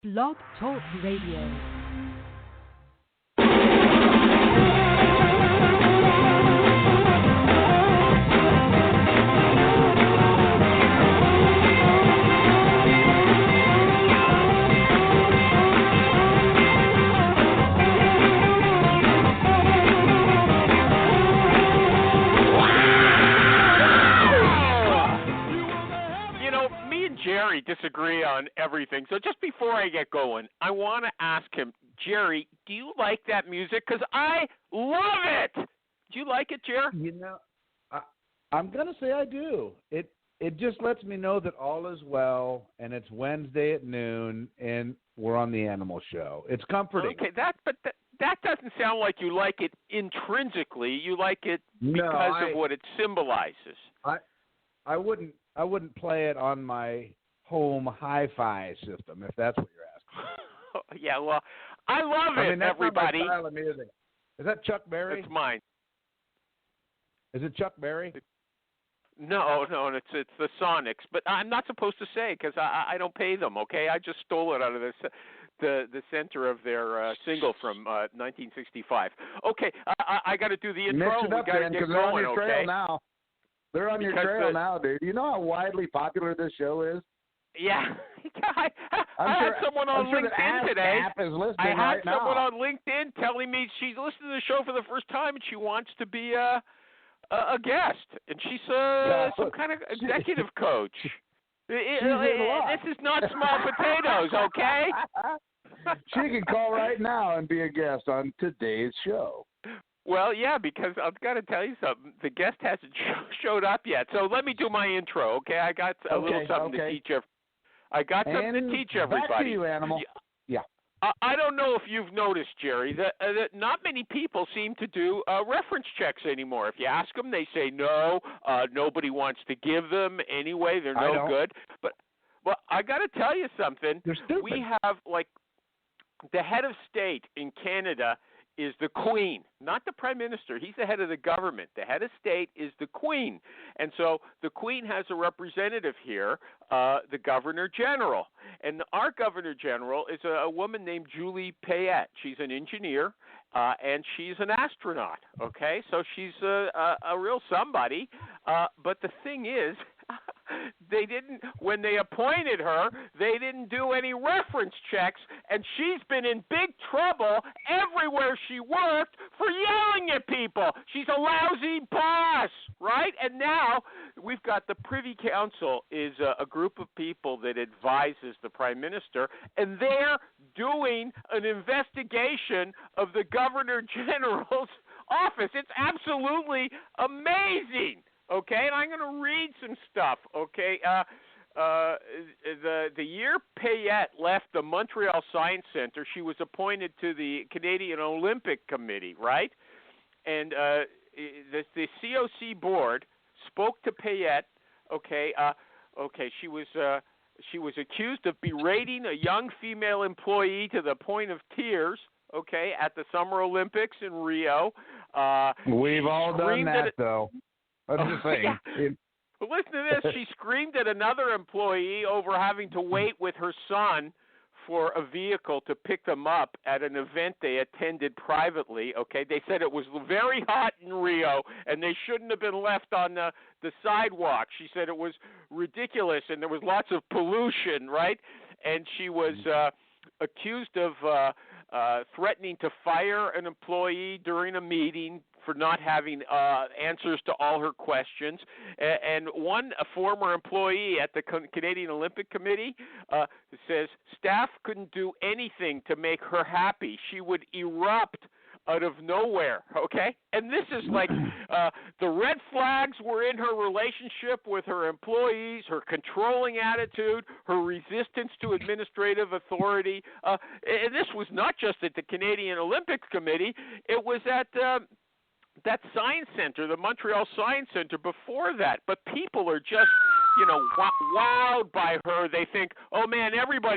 Blog Talk Radio. Jerry disagree on everything. So just before I get going, I want to ask him, Jerry, do you like that music? Because I love it. Do you like it, Jerry? You know, I'm going to say I do. It just lets me know that all is well, and it's Wednesday at noon, and we're on the Animal Show. It's comforting. Okay, that doesn't sound like you like it intrinsically. You like it because of what it symbolizes. I wouldn't play it on my home hi-fi system, if that's what you're asking. Yeah, well, I love it, that's everybody. Not my style of music. Is that Chuck Berry? It's mine. Is it Chuck Berry? No, it's the Sonics, but I'm not supposed to say because I don't pay them. Okay, I just stole it out of the center of their single from 1965. Okay, I got to do the intro. Mix it up, we got to get going. They're on your trail now. They're on your trail now, dude. You know how widely popular this show is? Yeah. I had someone on LinkedIn today. I had someone on LinkedIn telling me she's listening to the show for the first time and she wants to be a guest. And she's some kind of executive coach. This is not small potatoes, okay? She can call right now and be a guest on today's show. Well, yeah, because I've got to tell you something. The guest hasn't showed up yet. So let me do my intro, okay? I got a little something to teach everybody. I got something to teach everybody. Back to you, Animal. Yeah. I don't know if you've noticed, Jerry, that not many people seem to do reference checks anymore. If you ask them, they say no. Nobody wants to give them anyway. They're no good. But I got to tell you something. They're stupid. We have, like, the head of state in Canada is the Queen, not the Prime Minister. He's the head of the government. The head of state is the Queen. And so the Queen has a representative here, the Governor General. And our Governor General is a woman named Julie Payette. She's an engineer, and she's an astronaut, okay? So she's a real somebody. But the thing is, when they appointed her, they didn't do any reference checks, and she's been in big trouble everywhere she worked for yelling at people. She's a lousy boss, right? And now we've got the Privy Council is a group of people that advises the Prime Minister, and they're doing an investigation of the Governor General's office. It's absolutely amazing. Okay, and I'm going to read some stuff, okay? The year Payette left the Montreal Science Center, she was appointed to the Canadian Olympic Committee, right? And the COC board spoke to Payette, okay? She was accused of berating a young female employee to the point of tears, okay, at the Summer Olympics in Rio. We've all done that, though. That's the thing. Yeah. But listen to this. She screamed at another employee over having to wait with her son for a vehicle to pick them up at an event they attended privately. Okay, they said it was very hot in Rio and they shouldn't have been left on the sidewalk. She said it was ridiculous and there was lots of pollution, right? And she was accused of threatening to fire an employee during a meeting for not having answers to all her questions. And a former employee at the Canadian Olympic Committee says staff couldn't do anything to make her happy. She would erupt out of nowhere, okay? And this is like the red flags were in her relationship with her employees, her controlling attitude, her resistance to administrative authority. And this was not just at the Canadian Olympic Committee. It was at that science center, the Montreal Science Center before that. But people are just, wowed by her. They think, oh, man,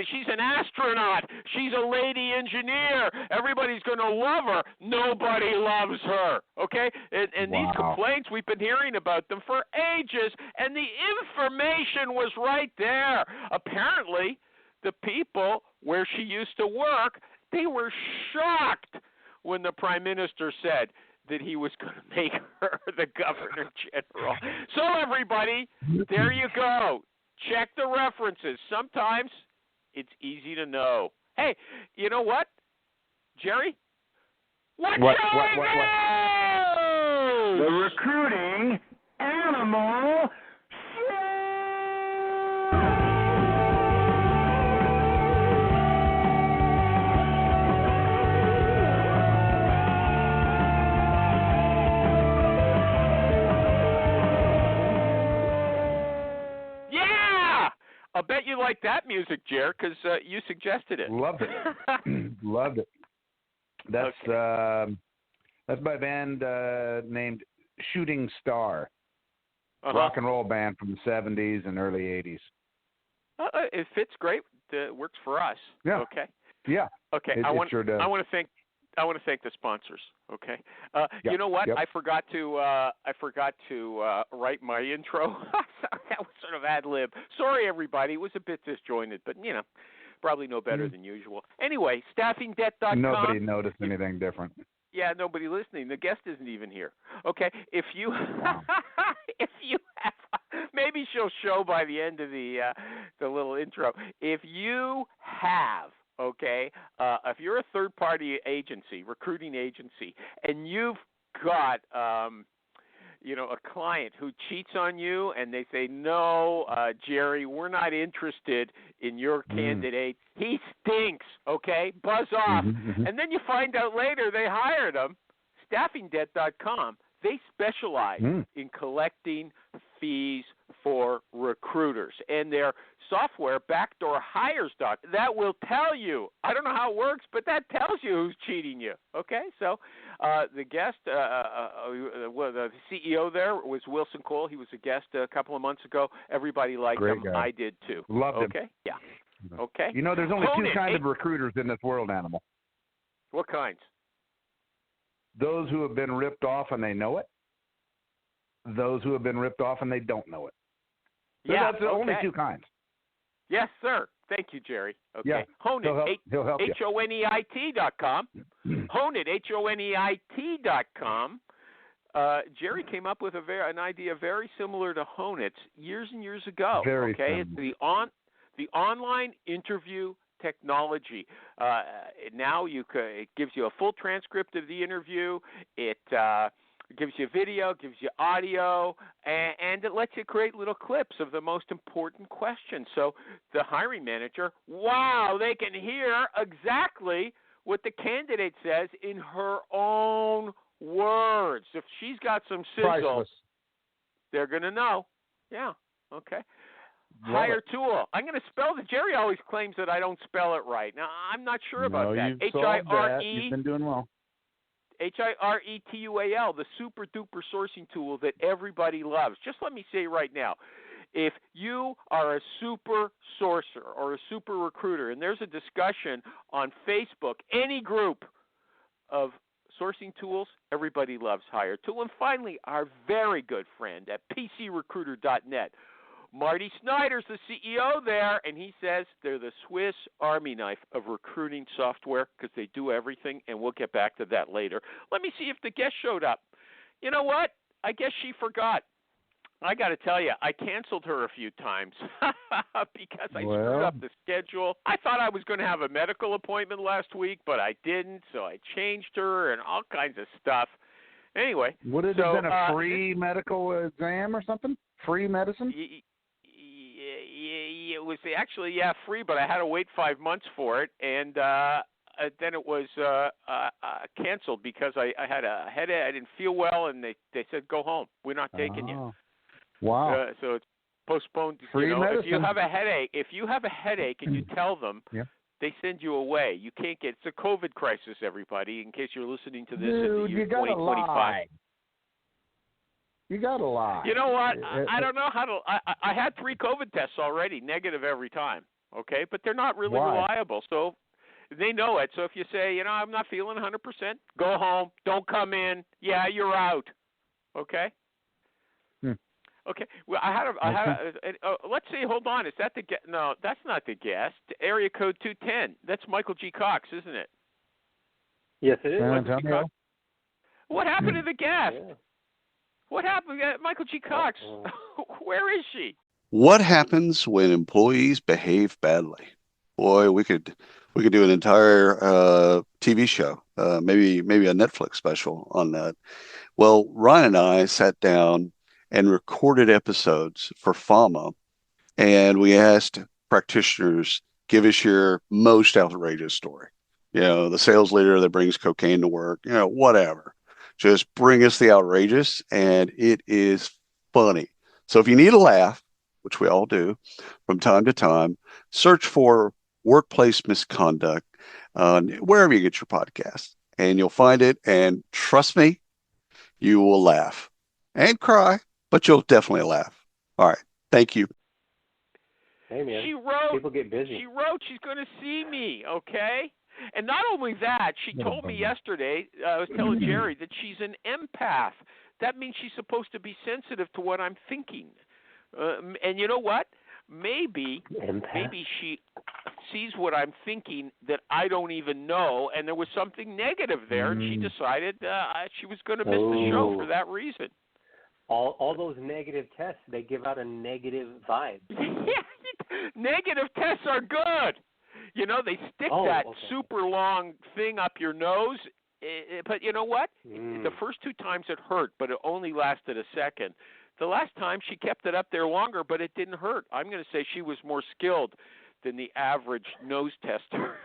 she's an astronaut. She's a lady engineer. Everybody's going to love her. Nobody loves her, okay? And these complaints, we've been hearing about them for ages, and the information was right there. Apparently, the people where she used to work, they were shocked when the Prime Minister said that he was going to make her the Governor General. So, everybody, there you go. Check the references. Sometimes it's easy to know. Hey, you know what, Jerry? What? The Recruiting Animal I bet you like that music, Jer, because you suggested it. Loved it. Loved it. That's by a band named Shooting Star, rock and roll band from the 70s and early 80s. It fits great. It works for us. Yeah. Okay. Yeah. Okay. It sure does. I want to thank the sponsors. Okay. Yep. You know what? Yep. I forgot to write my intro. That was sort of ad lib. Sorry, everybody. It was a bit disjointed, but probably no better than usual. Anyway, staffingdebt.com. Nobody noticed anything different. Yeah, nobody listening. The guest isn't even here. Okay. If you have, maybe she'll show by the end of the little intro. If you have. Okay, if you're a third-party agency, recruiting agency, and you've got, a client who cheats on you, and they say, "No, Jerry, we're not interested in your candidate. He stinks." Okay, buzz off, and then you find out later they hired him. Staffingdebt.com. They specialize in collecting fees for recruiters, and their software, backdoorhires.com, that will tell you. I don't know how it works, but that tells you who's cheating you. Okay, so the guest, the CEO there was Wilson Cole. He was a guest a couple of months ago. Everybody liked him. Guy. I did too. Loved him. Okay, yeah. Okay. There's only two kinds of recruiters in this world, Animal. What kinds? Those who have been ripped off and they know it. Those who have been ripped off and they don't know it. So that's the only two kinds. Yes, sir. Thank you, Jerry. Okay. Yeah, Hone it. He'll help you. HONEIT.com. Hone it. HONEIT.com. Jerry came up with an idea very similar to Hone It years and years ago. Very okay. similar. It's the online interview technology. Now it gives you a full transcript of the interview. It gives you video, gives you audio, and it lets you create little clips of the most important questions. So the hiring manager, they can hear exactly what the candidate says in her own words. If she's got some sizzle, Priceless. They're going to know. Yeah, okay. Love Hire it. Tool. I'm going to spell it. Jerry always claims that I don't spell it right. Now, I'm not sure about that. You've solved that. You've been doing well. HIRETUAL, the super duper sourcing tool that everybody loves. Just let me say right now, if you are a super sourcer or a super recruiter, and there's a discussion on Facebook, any group of sourcing tools, everybody loves Hire Tool. And finally, our very good friend at PCRecruiter.net. Marty Snyder's the CEO there, and he says they're the Swiss Army knife of recruiting software because they do everything, and we'll get back to that later. Let me see if the guest showed up. You know what? I guess she forgot. I got to tell you, I canceled her a few times because I screwed up the schedule. I thought I was going to have a medical appointment last week, but I didn't, so I changed her and all kinds of stuff. Anyway. Would it have been a free medical exam or something? Free medicine? It was actually, free, but I had to wait 5 months for it, and then it was canceled because I had a headache. I didn't feel well, and they said, go home. We're not taking you. Wow. So it's postponed. Free medicine. If you have a headache and you tell them, they send you away. You can't get. It's a COVID crisis, everybody. In case you're listening to this in the year 2025. You gotta lie. You know what? I don't know how to. I had 3 COVID tests already, negative every time. Okay, but they're not really reliable. So they know it. So if you say, I'm not feeling 100%, go home. Don't come in. Yeah, you're out. Okay. Okay. Well, let's see. Hold on. Is that the guest? No, that's not the guest. Area code 210. That's Michael G. Cox, isn't it? Yes, it is. Michael G. Cox. What happened to the guest? Yeah. What happened? Michael G. Cox. Where is she? What happens when employees behave badly? Boy, we could do an entire TV show, maybe a Netflix special on that. Well, Ryan and I sat down and recorded episodes for Pharma, and we asked practitioners, give us your most outrageous story. The sales leader that brings cocaine to work, whatever. Just bring us the outrageous, and it is funny. So if you need a laugh, which we all do from time to time, search for Workplace Misconduct wherever you get your podcasts, and you'll find it. And trust me, you will laugh and cry, but you'll definitely laugh. All right. Thank you. Hey, man. She wrote, people get busy. She wrote she's going to see me, okay? And not only that, she told me yesterday, I was telling Jerry, that she's an empath. That means she's supposed to be sensitive to what I'm thinking. And you know what? Maybe she sees what I'm thinking that I don't even know, and there was something negative there, and she decided she was going to miss the show for that reason. All those negative tests, they give out a negative vibe. Yeah, negative tests are good. They stick that super long thing up your nose, but you know what? The first 2 times it hurt, but it only lasted a second. The last time she kept it up there longer, but it didn't hurt. I'm going to say she was more skilled than the average nose tester.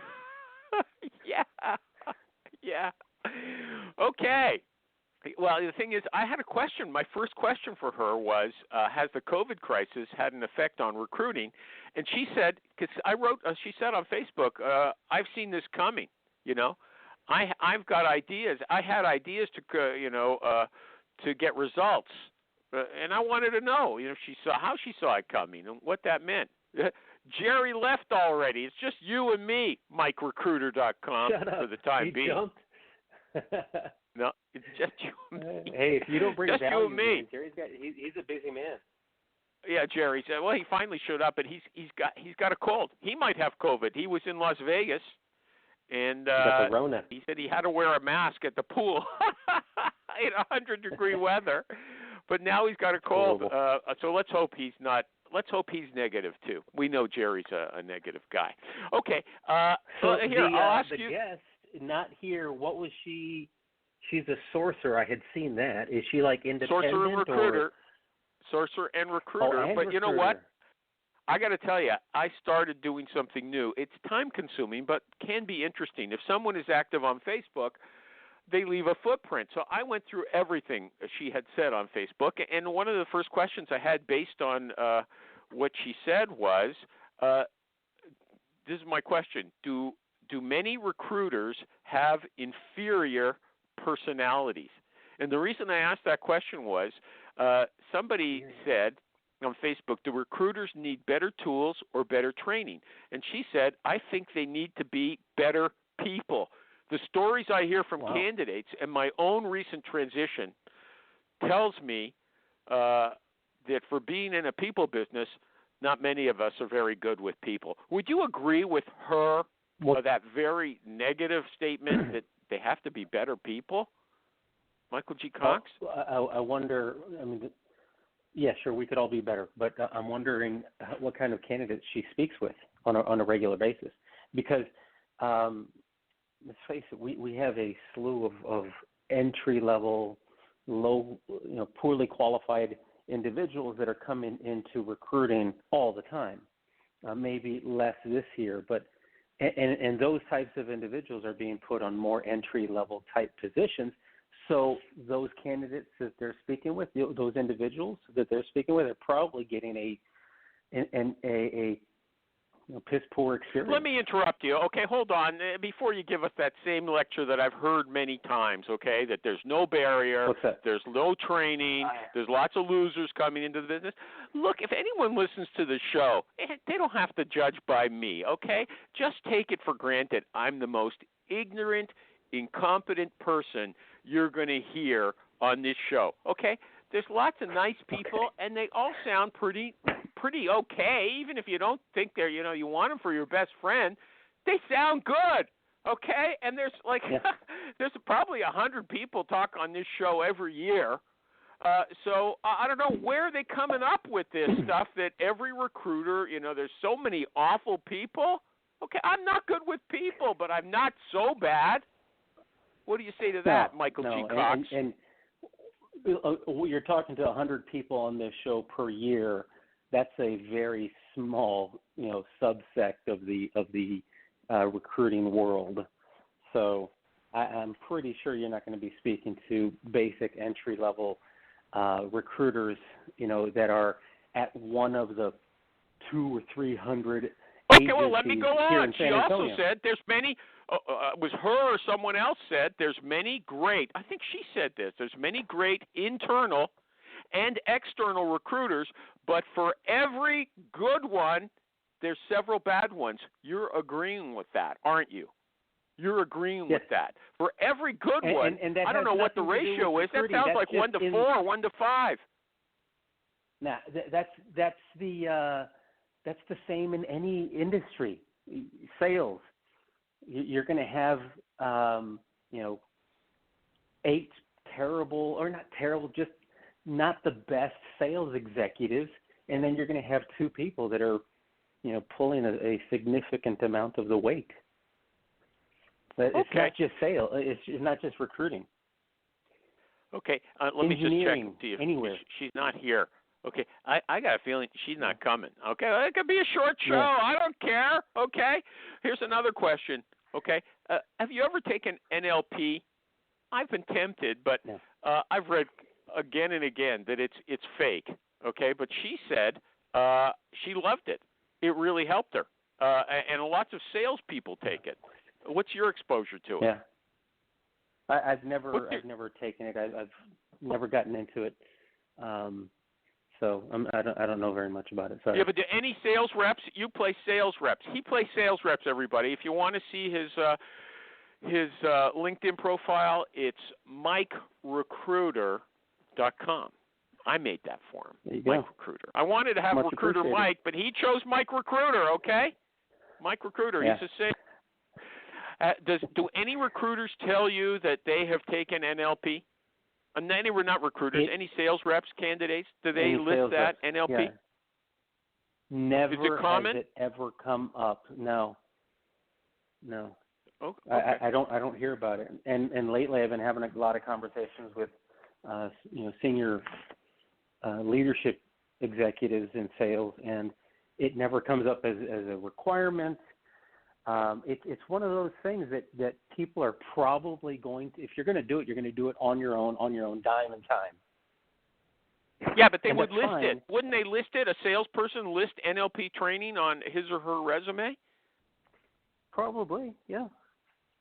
Yeah. Okay. Well, the thing is, I had a question. My first question for her was, has the COVID crisis had an effect on recruiting? And she said, because she said on Facebook, I've seen this coming. I've got ideas. I had ideas to get results. And I wanted to know, how she saw it coming and what that meant. Jerry left already. It's just you and me, MikeRecruiter.com for the time being. Jumped. No, it's just you and me. Hey, if you don't bring just value, you and me. He's a busy man. Yeah, Jerry said. Well, he finally showed up, and he's got a cold. He might have COVID. He was in Las Vegas, and got the Rona. He said he had to wear a mask at the pool in 100-degree weather. But now he's got a cold. So let's hope he's not. Let's hope he's negative too. We know Jerry's a negative guy. Okay. So here, I'll ask the you. guest not here. What was she? She's a sorcerer. I had seen that. Is she like independent? Sorcerer and recruiter. Sorcerer and recruiter. And but recruiter. You know what? I got to tell you, I started doing something new. It's time-consuming, but can be interesting. If someone is active on Facebook, they leave a footprint. So I went through everything she had said on Facebook, and one of the first questions I had based on what she said was, this is my question, do many recruiters have inferior personalities? And the reason I asked that question was somebody said on Facebook, do recruiters need better tools or better training? And she said, I think they need to be better people. The stories I hear from candidates and my own recent transition tells me that for being in a people business, not many of us are very good with people. Would you agree with her, that very negative statement that they have to be better people? Michael G. Cox? I wonder, yeah, sure, we could all be better, but I'm wondering what kind of candidates she speaks with on a regular basis. Because let's face it, we have a slew of entry-level, low, poorly qualified individuals that are coming into recruiting all the time. Maybe less this year, but and those types of individuals are being put on more entry-level type positions. So those candidates that they're speaking with, those individuals that they're speaking with, are probably getting a piss poor experience. Let me interrupt you. Okay, hold on. Before you give us that same lecture that I've heard many times, okay, that there's no barrier, What's that? There's no training, there's lots of losers coming into the business. Look, if anyone listens to the show, they don't have to judge by me, okay? Just take it for granted I'm the most ignorant, incompetent person you're going to hear on this show, okay? there's lots of nice people, and they all sound pretty okay. Even if you don't think they're, you want them for your best friend, they sound good, okay? And there's there's probably 100 people talk on this show every year. So I don't know where are they coming up with this stuff that every recruiter, there's so many awful people. Okay, I'm not good with people, but I'm not so bad. What do you say to that, Michael G. Cox? And you're talking to 100 people on this show per year. That's a very small, subsect of the recruiting world. So I'm pretty sure you're not going to be speaking to basic entry level recruiters, that are at one of the 200 or 300. Okay, well, let me go on. She also said there's many. Was her or someone else said there's many great. I think she said this. There's many great internal and external recruiters, but for every good one, there's several bad ones. You're agreeing with that, aren't you? You're agreeing with that. For every good one, and I don't know what the ratio is. That sounds like 1 to 4, 1 to 5. Now, that's the same in any industry. Sales, you're going to have 8 terrible, or not terrible, just not the best sales executives, and then you're going to have 2 people that are, pulling a significant amount of the weight. But it's not just sales. It's not just recruiting. Okay, let me just check to see if anywhere. She's not here. Okay, I got a feeling she's not coming. Okay, it could be a short show. Yeah. I don't care. Okay, here's another question. Okay, have you ever taken NLP? I've been tempted, but I've read again and again that it's fake. Okay, but she said she loved it. It really helped her, and lots of salespeople take it. What's your exposure to it? Yeah, I've never taken it. I've never gotten into it. So I don't know very much about it. Sorry. Yeah, but do any sales reps? You play sales reps. He plays sales reps. Everybody, if you want to see his LinkedIn profile, it's MikeRecruiter.com. I made that for him. There you Mike go. Recruiter. I wanted to have Much Recruiter Mike, but he chose Mike Recruiter. Okay, Mike Recruiter. Yeah. He's a sales. Do any recruiters tell you that they have taken NLP? And any were not recruiters, any sales reps, candidates, do they list that, reps. NLP? Yeah. Never Is it common? has it ever come up. No. Oh, okay. I don't hear about it. And lately I've been having a lot of conversations with senior leadership executives in sales, and it never comes up as a requirement. It's one of those things that people are probably going to, if you're going to do it, you're going to do it on your own dime and time. Yeah, but they would list it. Wouldn't they list it? A salesperson list NLP training on his or her resume? Probably, yeah.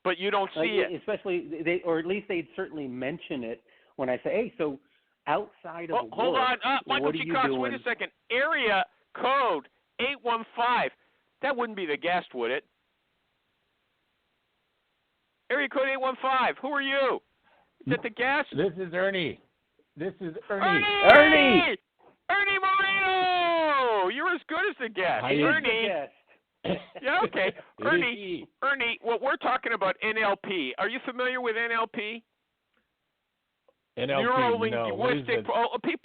But you don't see it. Especially, or at least they'd certainly mention it when I say, hey, so outside of hold work, on. Michael G. Cox, doing? Wait a second. Area code 815. That wouldn't be the guest, would it? Area code 815. Who are you? Is that the guest? This is Ernie. Ernie Moreno! You're as good as the guest. Ernie. Yeah, okay. Ernie, well, we're talking about NLP. Are you familiar with NLP? NLP, Neuro-linguistic.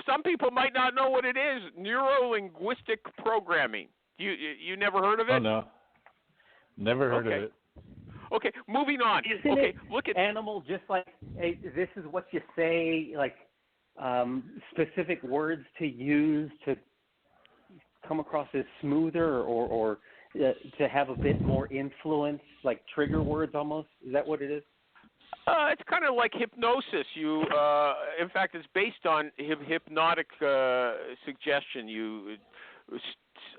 Some people might not know what it is. Neuro-linguistic programming. You never heard of it? Oh, no. Never heard of it. Okay, moving on. Isn't it look at animal, just like, hey, this is what you say, like specific words to use to come across as smoother or to have a bit more influence, like trigger words almost? Is that what it is? It's kind of like hypnosis. In fact, it's based on hypnotic suggestion.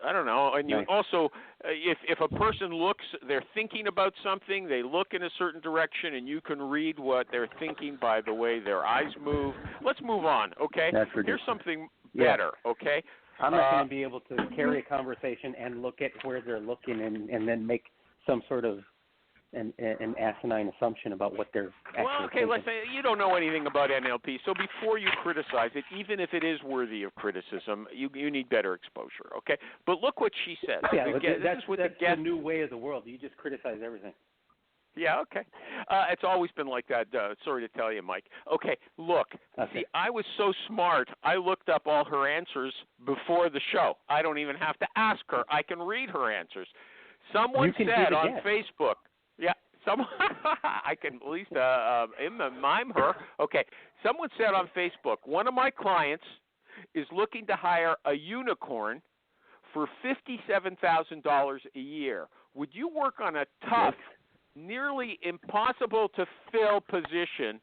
I don't know. And you also, if a person looks, they're thinking about something, they look in a certain direction, and you can read what they're thinking by the way their eyes move. Let's move on, okay? Here's something better, okay? I'm not going to be able to carry a conversation and look at where they're looking and then make some sort of an asinine assumption about what they're actually Well, okay, thinking. let's say you don't know anything about NLP, so before you criticize it, even if it is worthy of criticism, you need better exposure, okay? But look what she says. Yeah, This is what the new way of the world. You just criticize everything. Yeah, okay. It's always been like that. Sorry to tell you, Mike. Okay, look. Okay. See, I was so smart, I looked up all her answers before the show. I don't even have to ask her. I can read her answers. Someone said on Facebook, yeah, someone, I can at least mime her. Okay, someone said on Facebook, one of my clients is looking to hire a unicorn for $57,000 a year. Would you work on a tough, nearly impossible to fill position,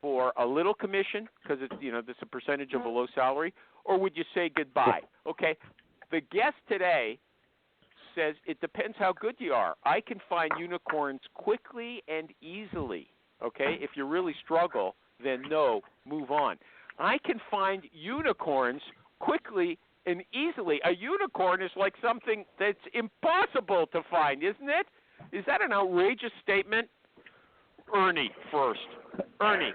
for a little commission because it's, this is a percentage of a low salary, or would you say goodbye? Okay. The guest today says it depends how good you are. I can find unicorns quickly and easily. Okay. If you really struggle, then no, move on. I can find unicorns quickly and easily. A unicorn is like something that's impossible to find, isn't it? Is that an outrageous statement? Ernie first. Ernie.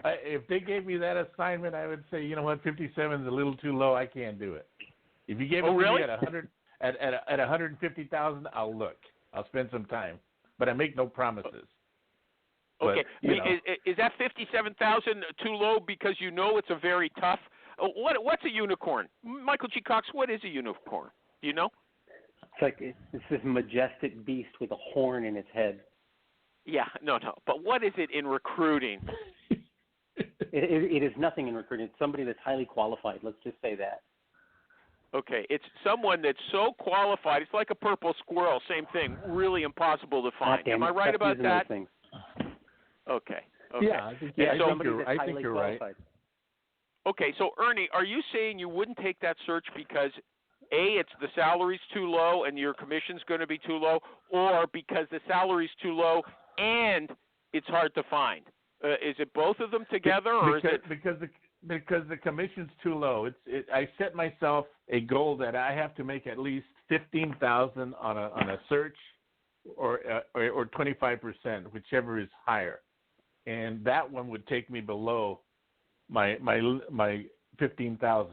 If they gave me that assignment, I would say, you know what, 57 is a little too low. I can't do it. If you gave it to me at 100, at 150,000, I'll look. I'll spend some time, but I make no promises. Okay, but, is that 57,000 too low because it's a very tough? What's a unicorn? Michael G. Cox, what is a unicorn? Do you know? It's this majestic beast with a horn in its head. Yeah, no. But what is it in recruiting? It is nothing in recruiting. It's somebody that's highly qualified. Let's just say that. Okay, it's someone that's so qualified. It's like a purple squirrel. Same thing. Really impossible to find. Am I right about that? Okay. Yeah, I think you're right. Okay, so Ernie, are you saying you wouldn't take that search because it's the salary's too low and your commission's going to be too low, or because the salary's too low and it's hard to find? Is it both of them together, or because the commission's too low? I set myself a goal that I have to make at least 15,000 on a search, or 25%, whichever is higher, and that one would take me below my 15,000.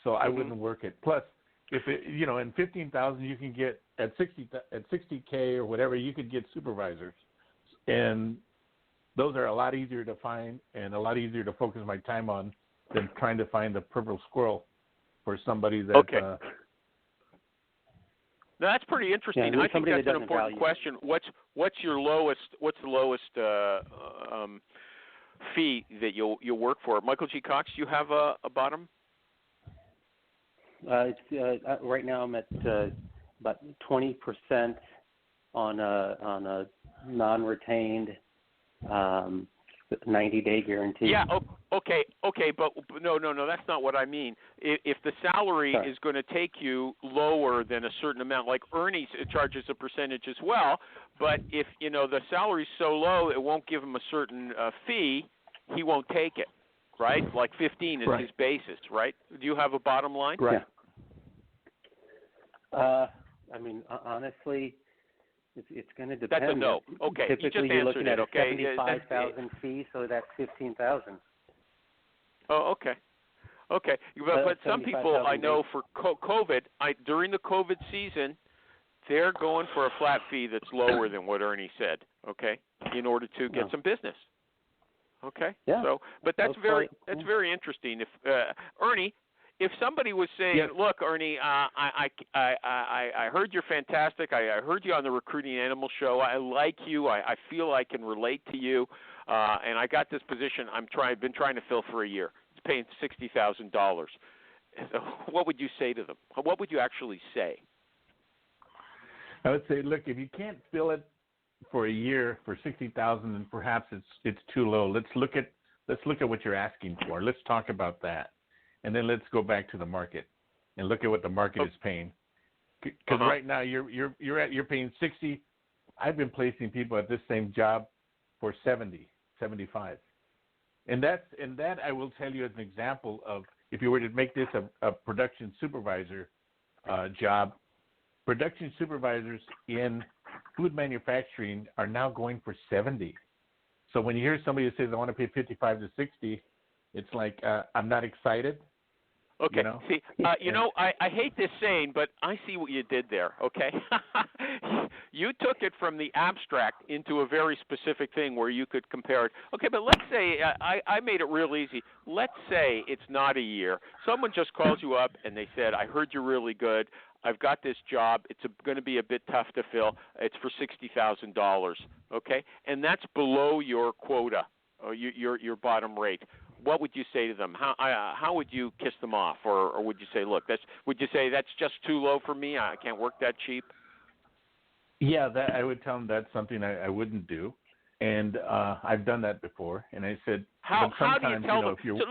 So I wouldn't work it. Plus, if in 15,000 you can get at 60K or whatever, you could get supervisors, and those are a lot easier to find and a lot easier to focus my time on than trying to find a purple squirrel for somebody that. Okay. Now, that's pretty interesting. I think that's an important question. What's your lowest? What's the lowest fee that you'll work for? Michael G. Cox, do you have a bottom? Right now I'm at about 20% on a non-retained 90-day guarantee. Yeah. Okay. But no. That's not what I mean. If the salary is going to take you lower than a certain amount, like Ernie charges a percentage as well, but if the salary's so low, it won't give him a certain fee, he won't take it. Right? Like 15 is his basis, right? Do you have a bottom line? Right. Yeah. Honestly, it's going to depend. That's a no. Okay. Typically, you're looking at a okay? 75,000 fee, so that's 15,000. Oh, okay. Okay. But some people I know for COVID, during the COVID season, they're going for a flat fee that's lower than what Ernie said, okay, in order to get some business. Okay. Yeah. So, but that's very interesting. If Ernie, if somebody was saying, "Look, Ernie, I heard you're fantastic. I heard you on the Recruiting Animal Show. I like you. I feel I can relate to you, and I got this position. I've been trying to fill for a year. It's paying $60,000. What would you say to them? What would you actually say? I would say, look, if you can't fill it for a year for 60,000, then perhaps it's too low. Let's look at what you're asking for. Let's talk about that, and then let's go back to the market and look at what the market is paying. Because right now you're paying 60. I've been placing people at this same job for 70, 75, and that I will tell you as an example of if you were to make this a production supervisor job. production supervisors in food manufacturing are now going for 70. So when you hear somebody who says, I want to pay 55 to 60, it's like, I'm not excited. Okay. You know? See, I hate this saying, but I see what you did there, okay? You took it from the abstract into a very specific thing where you could compare it. Okay, but let's say, I made it real easy. Let's say it's not a year. Someone just calls you up and they said, I heard you're really good. I've got this job. It's going to be a bit tough to fill. It's for $60,000, okay? And that's below your quota, or your bottom rate. What would you say to them? How would you kiss them off, or would you say, look, would you say that's just too low for me? I can't work that cheap. Yeah, I would tell them that's something I wouldn't do, and I've done that before. And I said, how do you tell them? If you're... So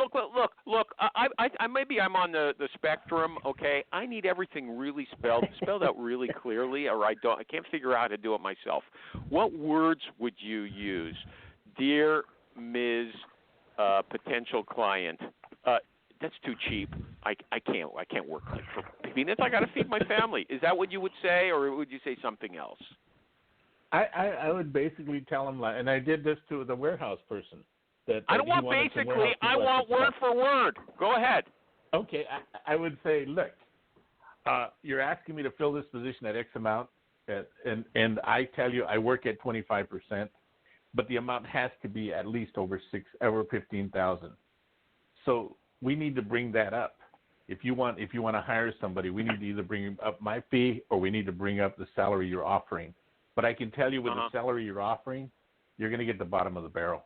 look. I maybe I'm on the spectrum. Okay, I need everything really spelled out really clearly, or I can't figure out how to do it myself. What words would you use, dear Ms. Potential client? That's too cheap. I can't work like for peanuts. I got to feed my family. Is that what you would say, or would you say something else? I would basically tell them, and I did this to the warehouse person. That I don't want basically. I want word for word. Go ahead. Okay, I would say, look, you're asking me to fill this position at X amount, and I tell you I work at 25%, but the amount has to be at least over 15,000. So we need to bring that up. If you want to hire somebody, we need to either bring up my fee or we need to bring up the salary you're offering. But I can tell you with the salary you're offering, you're going to get the bottom of the barrel,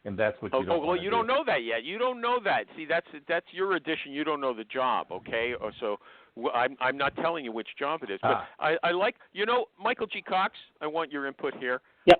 and that's what you don't. Well, you don't know that yet. You don't know that. See, that's your addition. You don't know the job, okay? So I'm not telling you which job it is, but I like Michael G. Cox. I want your input here. Yep.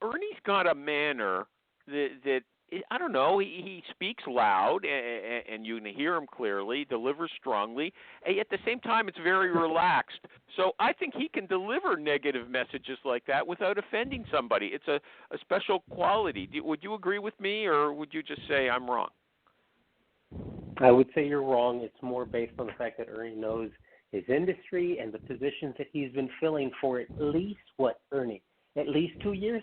Ernie's got a manner that I don't know. He speaks loud, and you can hear him clearly. Delivers strongly. And at the same time, it's very relaxed. So I think he can deliver negative messages like that without offending somebody. It's a special quality. Would you agree with me, or would you just say I'm wrong? I would say you're wrong. It's more based on the fact that Ernie knows his industry and the positions that he's been filling for at least, Ernie? At least 2 years?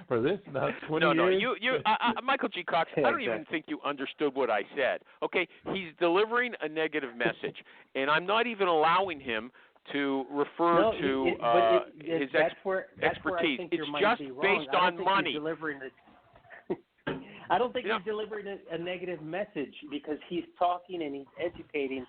For this, not 20 No, years? Michael G. Cox, I don't even think you understood what I said. Okay, he's delivering a negative message, and I'm not even allowing him to refer to his expertise. It's just based on money. I don't think he's delivering a negative message because he's talking and he's educating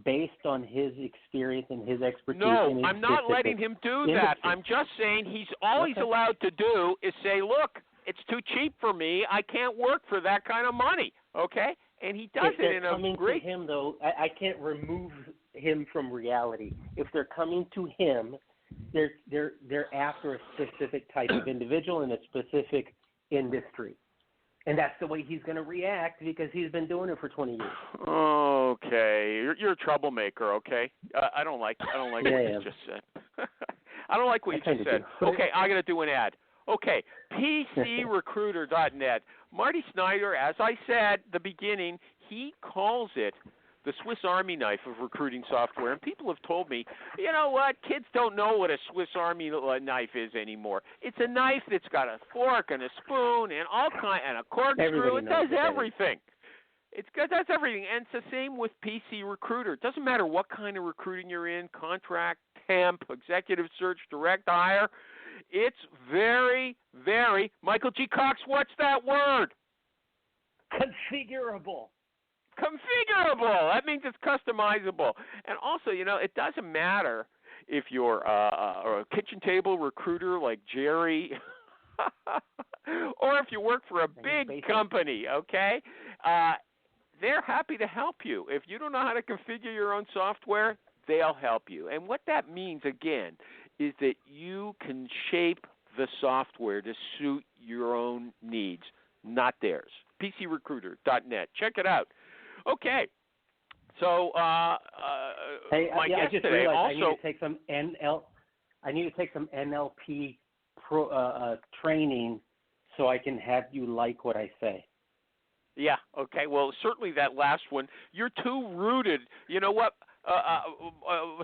based on his experience and his expertise. No, I'm not letting him do that. I'm just saying all he's allowed to do is say, look, it's too cheap for me. I can't work for that kind of money, okay? And he does it in a great... To him, though, I can't remove him from reality. If they're coming to him, they're after a specific type of individual in a specific industry. And that's the way he's going to react because he's been doing it for 20 years. Okay, you're a troublemaker. Okay, I don't like what you just said. I don't like what you just said. Okay, I got to do an ad. Okay, PCRecruiter.net. Marty Snyder, as I said at the beginning, he calls it the Swiss Army knife of recruiting software. And people have told me, you know what, kids don't know what a Swiss Army knife is anymore. It's a knife that's got a fork and a spoon and and a corkscrew. It does everything. It does everything. And it's the same with PC Recruiter. It doesn't matter what kind of recruiting you're in, contract, temp, executive search, direct hire. It's very, very, Michael G. Cox, what's that word? Configurable. Configurable. That means it's customizable. And also, it doesn't matter if you're a kitchen table recruiter like Jerry or if you work for a big company, okay? They're happy to help you. If you don't know how to configure your own software, they'll help you. And what that means, again, is that you can shape the software to suit your own needs, not theirs. PCRecruiter.net. Check it out. Okay, so hey, my guest I just today realized also. I need to take some NLP training so I can have you like what I say. Yeah. Okay. Well, certainly that last one. You're too rooted. You know what?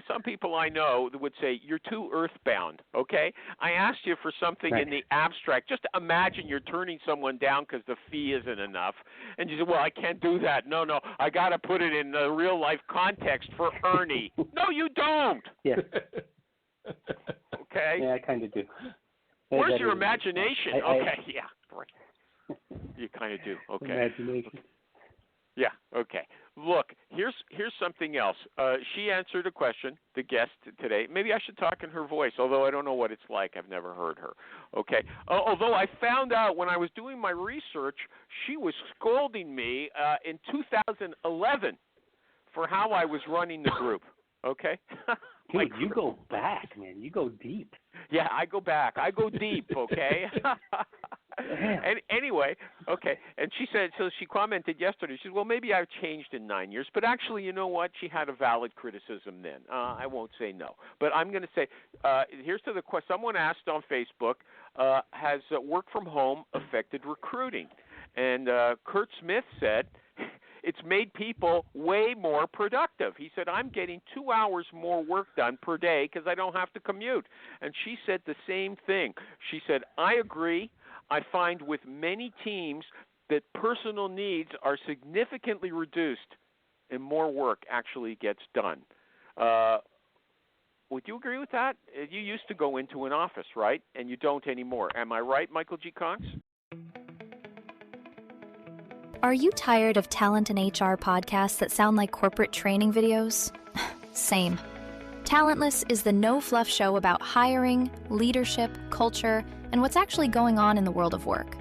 some people I know would say you're too earthbound. Okay, I asked you for something in the abstract. Just imagine you're turning someone down because the fee isn't enough, and you say, "Well, I can't do that." No, I got to put it in the real life context for Ernie. No, you don't. Yeah. Okay. Yeah, I kind of do. Where's your imagination? Okay, yeah, right. You kind of do. Okay. Imagination. Yeah. Okay. Look, here's something else. She answered a question, the guest today. Maybe I should talk in her voice, although I don't know what it's like. I've never heard her. Okay. Although I found out when I was doing my research, she was scolding me in 2011 for how I was running the group. Okay. Dude, you go back, man. You go deep. Yeah, I go back. I go deep. Okay. And anyway, okay. And she said, so she commented yesterday. She said, well, maybe I've changed in 9 years. But actually, you know what? She had a valid criticism then. I won't say no. But I'm going to say, here's to the question. Someone asked on Facebook, has work from home affected recruiting? And Kurt Smith said, it's made people way more productive. He said, I'm getting 2 hours more work done per day because I don't have to commute. And she said the same thing. She said, I agree. I find with many teams that personal needs are significantly reduced and more work actually gets done. Would you agree with that? You used to go into an office, right? And you don't anymore. Am I right, Michael G. Cox? Are you tired of talent and HR podcasts that sound like corporate training videos? Same. Talentless is the no-fluff show about hiring, leadership, culture, and what's actually going on in the world of work.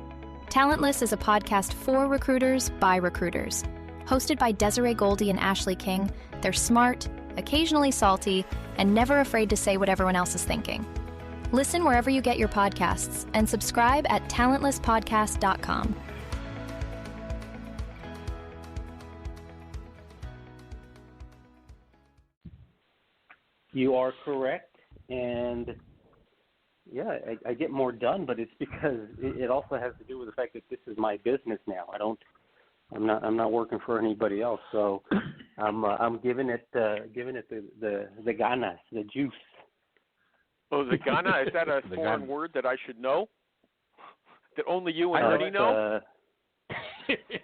Talentless is a podcast for recruiters by recruiters. Hosted by Desiree Goldie and Ashley King, they're smart, occasionally salty, and never afraid to say what everyone else is thinking. Listen wherever you get your podcasts and subscribe at talentlesspodcast.com. You are correct, and yeah, I get more done, but it's because it also has to do with the fact that this is my business now. I'm not working for anybody else, so I'm giving it the ganas, the juice. Oh, the gana, is that a foreign word that I should know? That only you and Ernie know?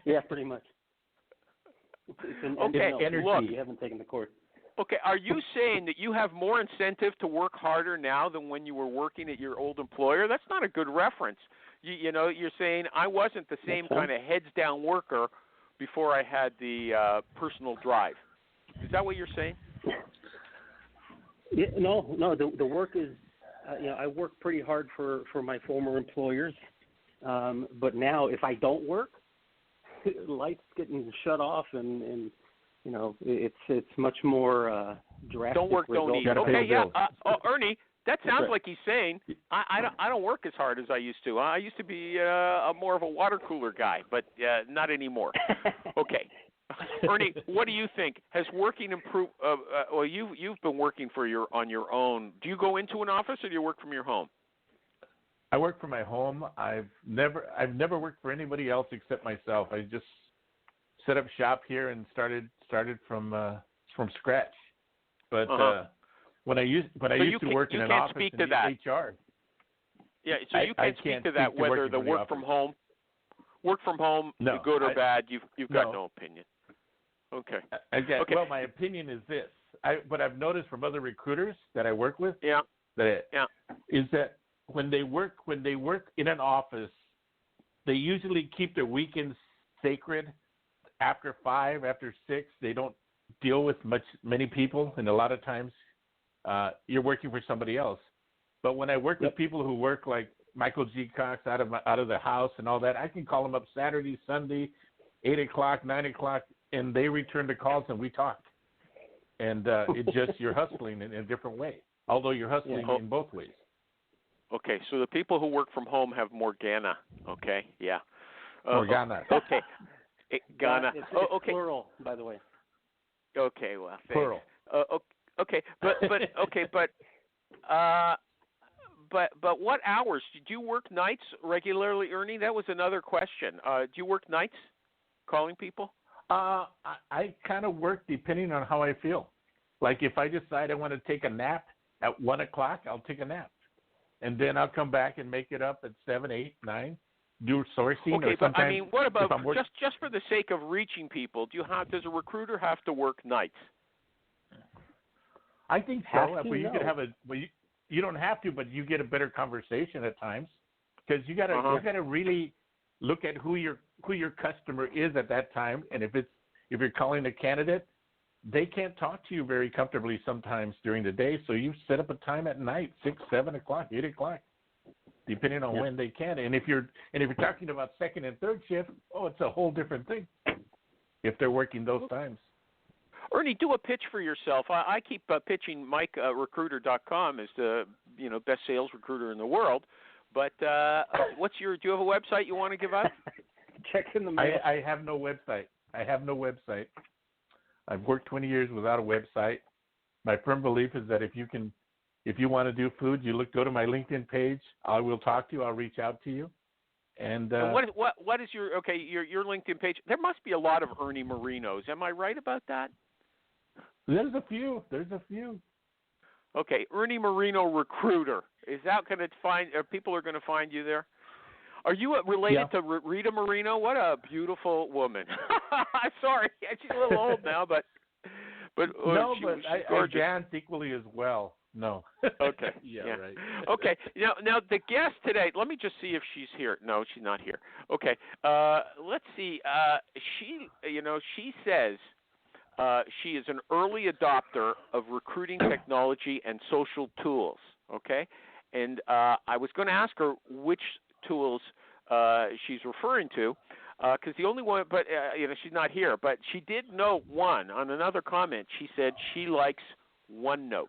Yeah, pretty much. It's an energy. Look, you haven't taken the course. Okay, are you saying that you have more incentive to work harder now than when you were working at your old employer? That's not a good reference. You know, you're saying I wasn't the same kind of heads-down worker before I had the personal drive. Is that what you're saying? Yeah, no. The work is, I work pretty hard for my former employers, but now if I don't work, lights getting shut off and you know, it's much more drastic. Don't work, don't eat. Okay, yeah. Ernie, that sounds like he's saying I don't work as hard as I used to. I used to be more of a water cooler guy, but not anymore. Okay, Ernie, what do you think? Has working improved? Well, you've been working on your own. Do you go into an office or do you work from your home? I work from my home. I've never worked for anybody else except myself. I just set up shop here and started from scratch. But when I used to work in an office in HR. Yeah, so you can't speak to that whether the work from home, no, good or bad. You've got no opinion. Okay. Okay. Well, my opinion is this. What I've noticed from other recruiters that I work with, is that when they work in an office, they usually keep their weekends sacred. After 5, after 6, they don't deal with many people, and a lot of times you're working for somebody else. But when I work with people who work like Michael G. Cox out of the house and all that, I can call them up Saturday, Sunday, 8 o'clock, 9 o'clock, and they return the calls and we talk. And it's just you're hustling in a different way, although you're hustling in both ways. Okay, so the people who work from home have more Ghana. Okay, yeah. More Ghana. Okay. Ghana. It's okay. Plural, by the way. Okay, well, thanks. Plural. Okay, but what hours? Do you work nights regularly, Ernie? That was another question. Do you work nights, calling people? I kind of work depending on how I feel. Like if I decide I want to take a nap at 1 o'clock, I'll take a nap. And then I'll come back and make it up at 7, 8, 9, do sourcing. Okay, or but I mean, what about just for the sake of reaching people? Does a recruiter have to work nights? I think so. You could have you don't have to, but you get a better conversation at times because you gotta really look at who your customer is at that time, and if you're calling a candidate, they can't talk to you very comfortably sometimes during the day, so you set up a time at night, 6, 7 o'clock, 8 o'clock, depending on when they can. And if you're talking about second and third shift, it's a whole different thing if they're working those times. Ernie, do a pitch for yourself. I keep pitching Mike Recruiter.com as the best sales recruiter in the world. But do you have a website you want to give out? Check in the mail. I have no website. I've worked 20 years without a website. My firm belief is that if you want to do food, go to my LinkedIn page. I will talk to you. I'll reach out to you. And what is your LinkedIn page? There must be a lot of Ernie Marinos. Am I right about that? There's a few. Okay, Ernie Marino Recruiter. Is that going to people are going to find you there? Are you related to Rita Marino? What a beautiful woman. Sorry, she's a little old now, but I dance equally as well. No. Okay. yeah, right. Okay. Now the guest today. Let me just see if she's here. No, she's not here. Okay. Let's see. She says she is an early adopter of recruiting technology and social tools. Okay. And I was going to ask her which tools she's referring to, because the only one, but she's not here. But she did note one on another comment. She said she likes OneNote,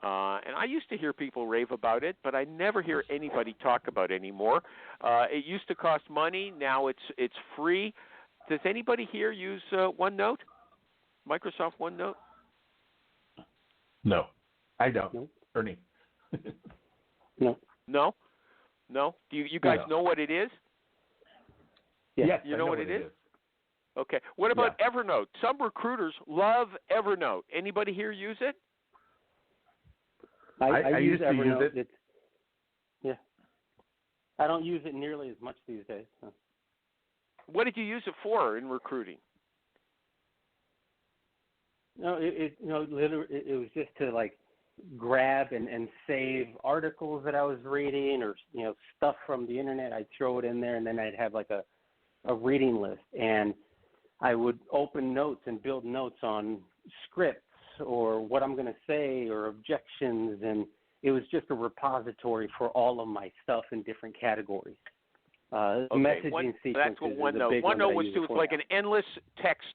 and I used to hear people rave about it, but I never hear anybody talk about it anymore. It used to cost money. Now it's free. Does anybody here use OneNote? Microsoft OneNote? No, I don't. No. Ernie. No. Do you guys know what it is? Yes, you know what it is? Okay. What about Evernote? Some recruiters love Evernote. Anybody here use it? I use used Evernote. to use it. I don't use it nearly as much these days. So. What did you use it for in recruiting? No, it was just to grab and save articles that I was reading or stuff from the internet. I'd throw it in there, and then I'd have a reading list, and I would open notes and build notes on scripts or what I'm going to say or objections, and it was just a repository for all of my stuff in different categories. Messaging sequences. That's what OneNote. OneNote was like an endless text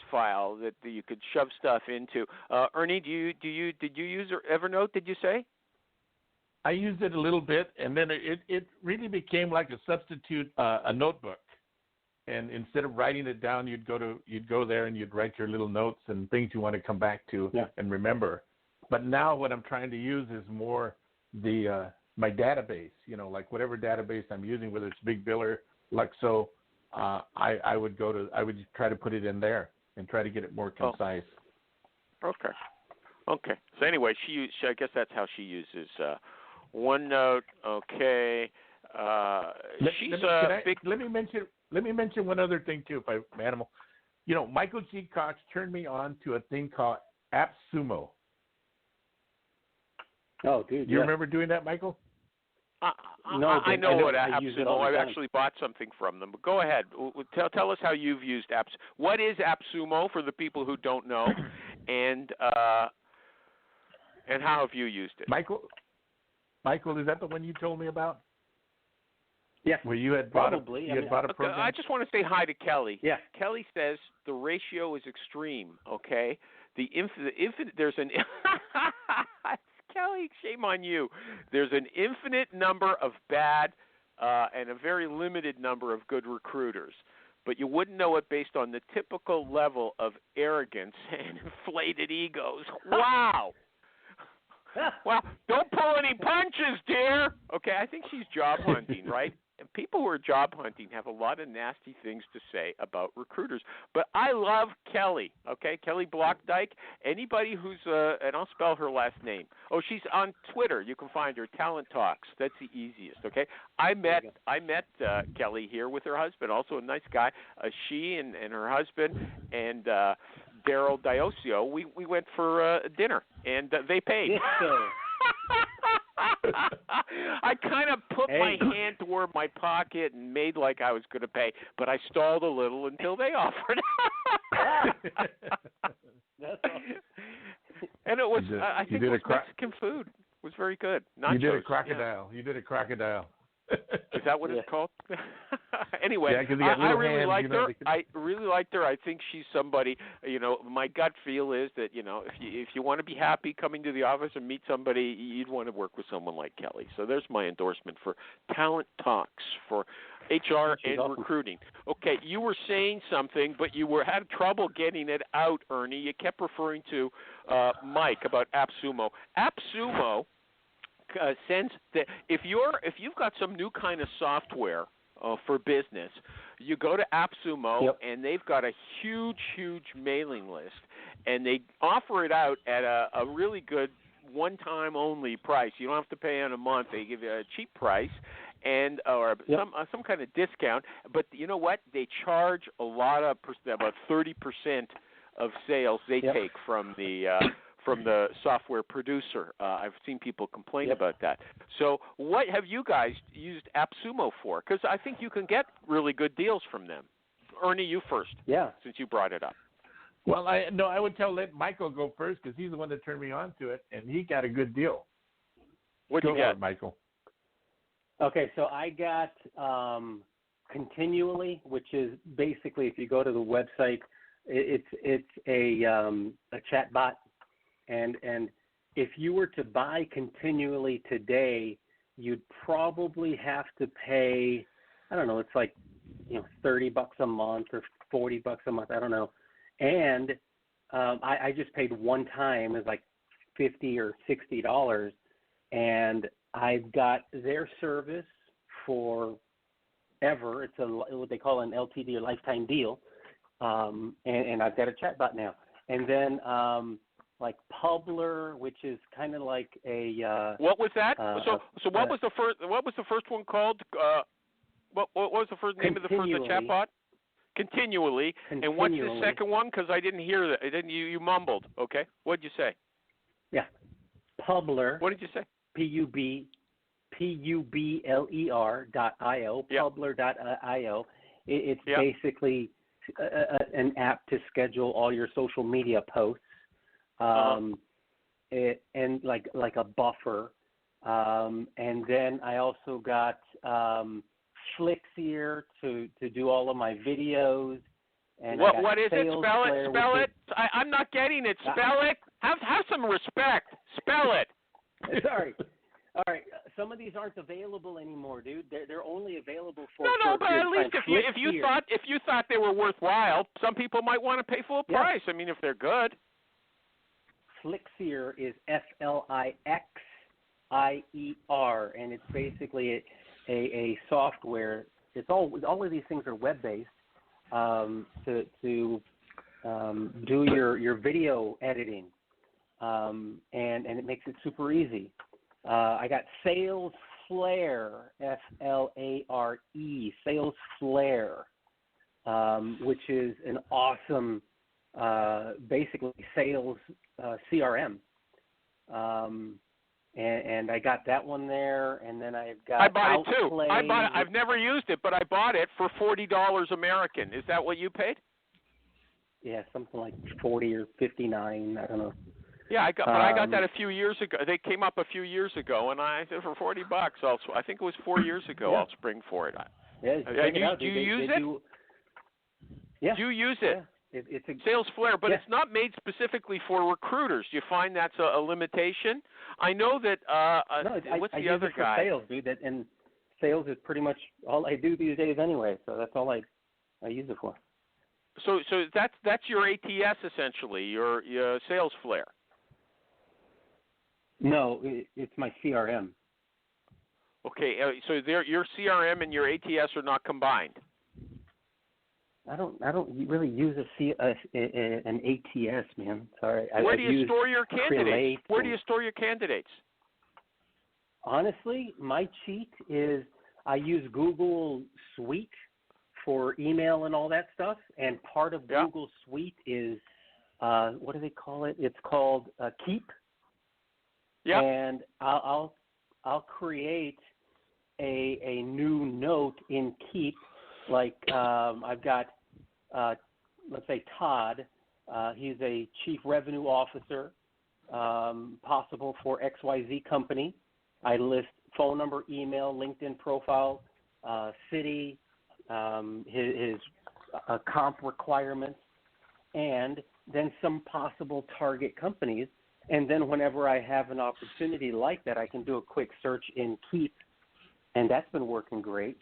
file that you could shove stuff into. Ernie, did you use Evernote? Did you say? I used it a little bit, and then it really became like a substitute, a notebook. And instead of writing it down, you'd go there and you'd write your little notes and things you want to come back to and remember. But now what I'm trying to use is more my database. Like whatever database I'm using, whether it's Big Biller, Luxo. I would try to put it in there and try to get it more concise. Okay. So anyway, I guess that's how she uses OneNote. Okay. Let me mention one other thing too, if I'm animal. Michael G. Cox turned me on to a thing called AppSumo. Oh, dude. You remember doing that, Michael? No, I know what AppSumo. I've actually bought something from them. But go ahead. Tell us how you've used Apps. What is AppSumo for the people who don't know, and how have you used it? Michael, is that the one you told me about? Yeah. Where you had bought probably. a program? I just want to say hi to Kelly. Yeah. Kelly says the ratio is extreme. Okay. The infinite. There's an. Kelly, shame on you. There's an infinite number of bad and a very limited number of good recruiters. But you wouldn't know it based on the typical level of arrogance and inflated egos. Wow. Well, don't pull any punches, dear. Okay, I think she's job hunting, right? people who are job hunting have a lot of nasty things to say about recruiters. But I love Kelly, okay? Kelly Blockdyke. Anybody who's, and I'll spell her last name. Oh, she's on Twitter. You can find her, Talent Talks. That's the easiest, okay? I met Kelly here with her husband, also a nice guy. She and her husband and Daryl Diosio, we went for dinner, and they paid. Yes, sir. I kind of put my hand toward my pocket and made like I was going to pay, but I stalled a little until they offered. That's awesome. And it was, I think it was Mexican food. It was very good. Nachos. You did a crocodile. Yeah. You did a crocodile. Is that what it's called? Anyway, yeah, I really liked her. I really liked her. I think she's somebody, my gut feel is that, if you want to be happy coming to the office and meet somebody, you'd want to work with someone like Kelly. So there's my endorsement for Talent Talks for HR and awesome. Recruiting. Okay, you were saying something, but you had trouble getting it out, Ernie. You kept referring to Mike about AppSumo. AppSumo sends that if you've got some new kind of software for business, you go to AppSumo and they've got a huge mailing list, and they offer it out at a really good one-time only price. You don't have to pay in a month. They give you a cheap price and some kind of discount. But you know what? They charge a lot of about 30% of sales they take from the software producer. I've seen people complain about that. So what have you guys used AppSumo for? Because I think you can get really good deals from them. Ernie, you first. Yeah. Since you brought it up. Well, I would let Michael go first because he's the one that turned me on to it, and he got a good deal. What'd you get, Michael? Okay, so I got Continually, which is basically, if you go to the website, it's a chat bot. And if you were to buy Continually today, you'd probably have to pay, I don't know, it's like, $30 a month or $40 a month, I don't know. And I just paid one time, it's like $50 or $60, and I've got their service for ever. It's what they call an LTD, or lifetime deal, and I've got a chatbot now. And then like Publer, which is kind of like a what was that? So what was the first? What was the first one called? What was the first name of the first chatbot? Continually. And what's the second one? Because I didn't hear that. You mumbled. Okay. What did you say? Yeah. Publer. What did you say? Publer.io. Publer.io. It's basically an app to schedule all your social media posts. And like a buffer. And then I also got Flixier to do all of my videos. And what is it? Spell it. I'm not getting it. Spell it. Have some respect. Spell it. Sorry. All right. Some of these aren't available anymore, dude. They're only available for no. But at least if you thought they were worthwhile, some people might want to pay full price. I mean, if they're good. Flixier is Flixier, and it's basically a software. It's all of these things are web based to do your video editing, and it makes it super easy. I got Sales Flare, Flare, Sales Flare, which is an awesome, basically sales CRM. And I got that one there, and then I've got I bought Outplay. it too. I bought it. I've never used it, but I bought it for $40 American. Is that what you paid? Yeah, something like 40 or 59. I don't know. Yeah, I got that a few years ago. They came up a few years ago, and I said for $40. I think it was 4 years ago. I'll spring for it. Yeah, do you use it? Yeah. Do you use it? Yeah. It's a Sales Flare, but it's not made specifically for recruiters. Do you find that's a limitation? I know that. What's the other guy? Sales, dude. And sales is pretty much all I do these days anyway. So that's all I use it for. So that's your ATS essentially, your Sales Flare. No, it's my CRM. Okay, so your CRM and your ATS are not combined. I don't really use an ATS, man. Sorry. Where do you store your candidates? Where do and- you store your candidates? Honestly, my cheat is I use Google Suite for email and all that stuff, and part of Google Suite is what do they call it? It's called Keep. Yeah. And I'll create a new note in Keep, like I've got let's say Todd. He's a chief revenue officer, possible for XYZ company. I list phone number, email, LinkedIn profile, city, his comp requirements, and then some possible target companies. And then whenever I have an opportunity like that, I can do a quick search in Keep, and that's been working great.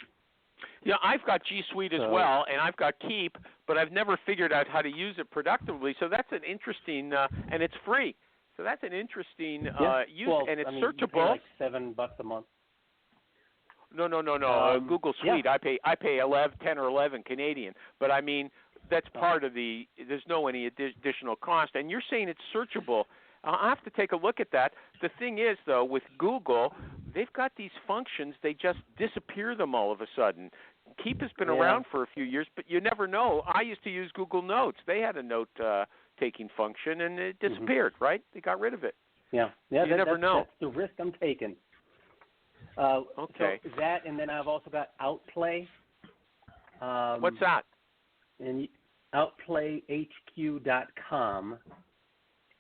Yeah, I've got G Suite as well, and I've got Keep, but I've never figured out how to use it productively. So that's an interesting, and it's free. So that's an interesting use, and it's searchable. You pay like $7 a month. No. Google Suite. Yeah. I pay 10 or 11 Canadian, but I mean that's part of the. There's no any additional cost, and you're saying it's searchable. I'll have to take a look at that. The thing is, though, with Google, they've got these functions. They just disappear them all of a sudden. Keep has been around for a few years, but you never know. I used to use Google Notes. They had a note-taking function, and it disappeared, right? They got rid of it. Yeah. You never know. That's the risk I'm taking. Okay. So that, and then I've also got Outplay. What's that? And outplayhq.com.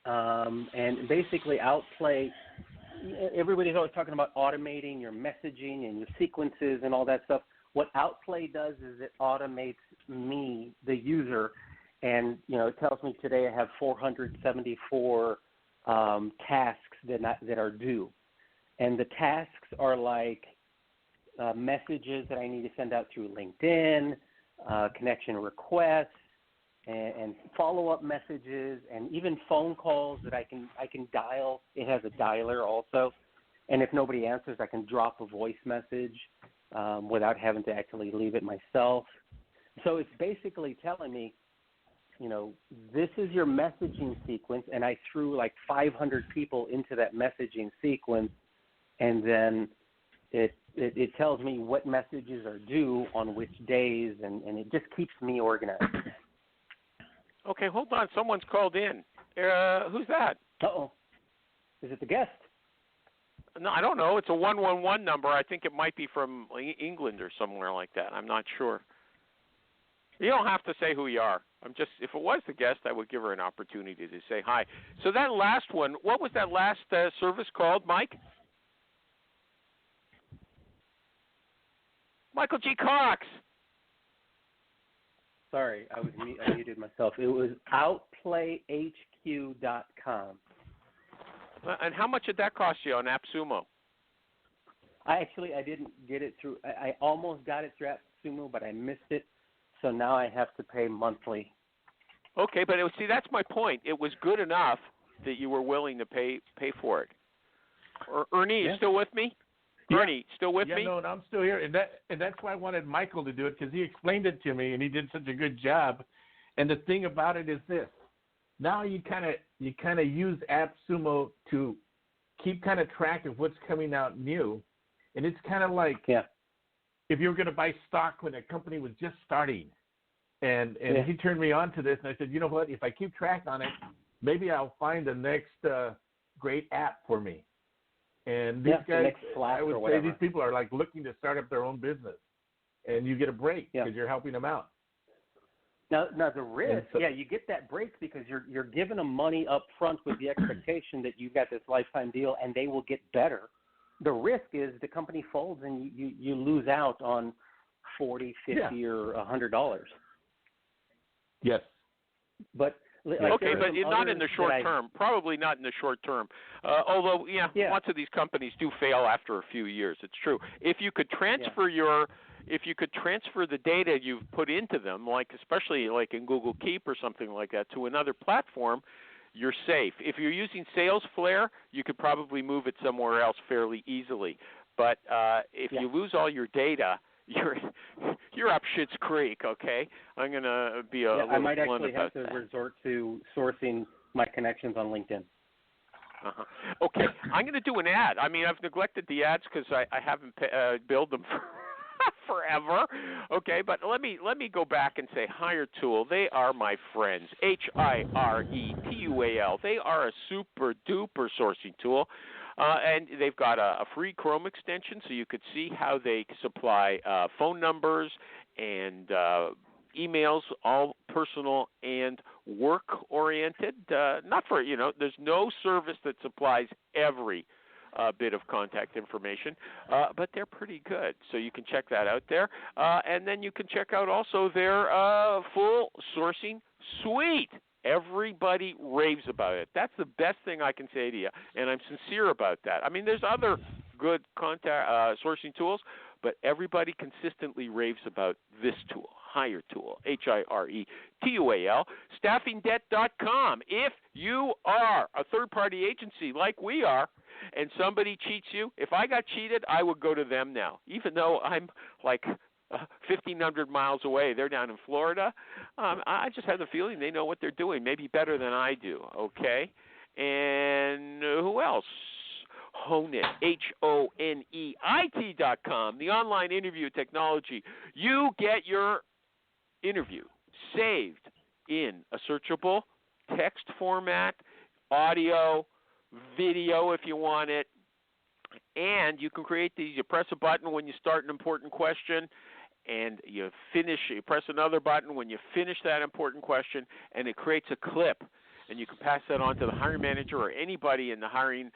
And basically Outplay, everybody's always talking about automating your messaging and your sequences and all that stuff. What Outplay does is it automates me, the user, and it tells me today I have 474 tasks that are due. And the tasks are like messages that I need to send out through LinkedIn, connection requests, and follow-up messages, and even phone calls that I can dial. It has a dialer also, and if nobody answers, I can drop a voice message without having to actually leave it myself. So it's basically telling me, this is your messaging sequence, and I threw like 500 people into that messaging sequence, and then it tells me what messages are due on which days, and it just keeps me organized. Okay, hold on. Someone's called in. Who's that? Uh-oh. Is it the guest? No, I don't know. It's a 111 number. I think it might be from England or somewhere like that. I'm not sure. You don't have to say who you are. If it was the guest, I would give her an opportunity to say hi. So that last one, what was that last service called, Mike? Michael G. Cox. Sorry, I muted myself. It was outplayhq.com. And how much did that cost you on AppSumo? I didn't get it through. I almost got it through AppSumo, but I missed it. So now I have to pay monthly. Okay, but see, that's my point. It was good enough that you were willing to pay for it. Ernie, you still with me? Yeah. Ernie, still with me? No, I'm still here, and that's why I wanted Michael to do it, because he explained it to me, and he did such a good job. And the thing about it is this: now you kind of use AppSumo to keep kind of track of what's coming out new, and it's kind of like if you were going to buy stock when a company was just starting, and he turned me on to this, and I said, you know what? If I keep track on it, maybe I'll find the next great app for me. And these guys, I would say these people are like looking to start up their own business, and you get a break because you're helping them out. Now the risk, you get that break because you're giving them money up front with the expectation that you've got this lifetime deal and they will get better. The risk is the company folds and you lose out on $40, $50, or $100. Yes. But but not in the short term. Probably not in the short term. Although, lots of these companies do fail after a few years. It's true. If you could transfer the data you've put into them, especially in Google Keep or something like that, to another platform, you're safe. If you're using Salesforce, you could probably move it somewhere else fairly easily. But if you lose all your data, you're up Schitt's Creek. Okay, I'm gonna be a little I might blunt actually about have to that. resort to sourcing my connections on LinkedIn. Okay, I'm going to do an ad. I mean, I've neglected the ads because I haven't billed them forever. Okay, but let me go back and say HireTool. They are my friends. HireTual. They are a super duper sourcing tool, and they've got a free Chrome extension, so you could see how they supply phone numbers and emails, all personal and work-oriented. Not for, there's no service that supplies every bit of contact information, but they're pretty good. So you can check that out there. And then you can check out also their full sourcing suite. Everybody raves about it. That's the best thing I can say to you, and I'm sincere about that. I mean, there's other good contact sourcing tools, but everybody consistently raves about this tool, HireTool, HireTual, staffingdebt.com. If you are a third-party agency like we are and somebody cheats you, if I got cheated, I would go to them now, even though I'm like 1,500 miles away. They're down in Florida. I just have the feeling they know what they're doing, maybe better than I do, okay? And who else? Honeit, HONEIT.com, the online interview technology. You get your interview saved in a searchable text format, audio, video if you want it, and you can create these. You press a button when you start an important question, and you press another button when you finish that important question, and it creates a clip. And you can pass that on to the hiring manager or anybody in the hiring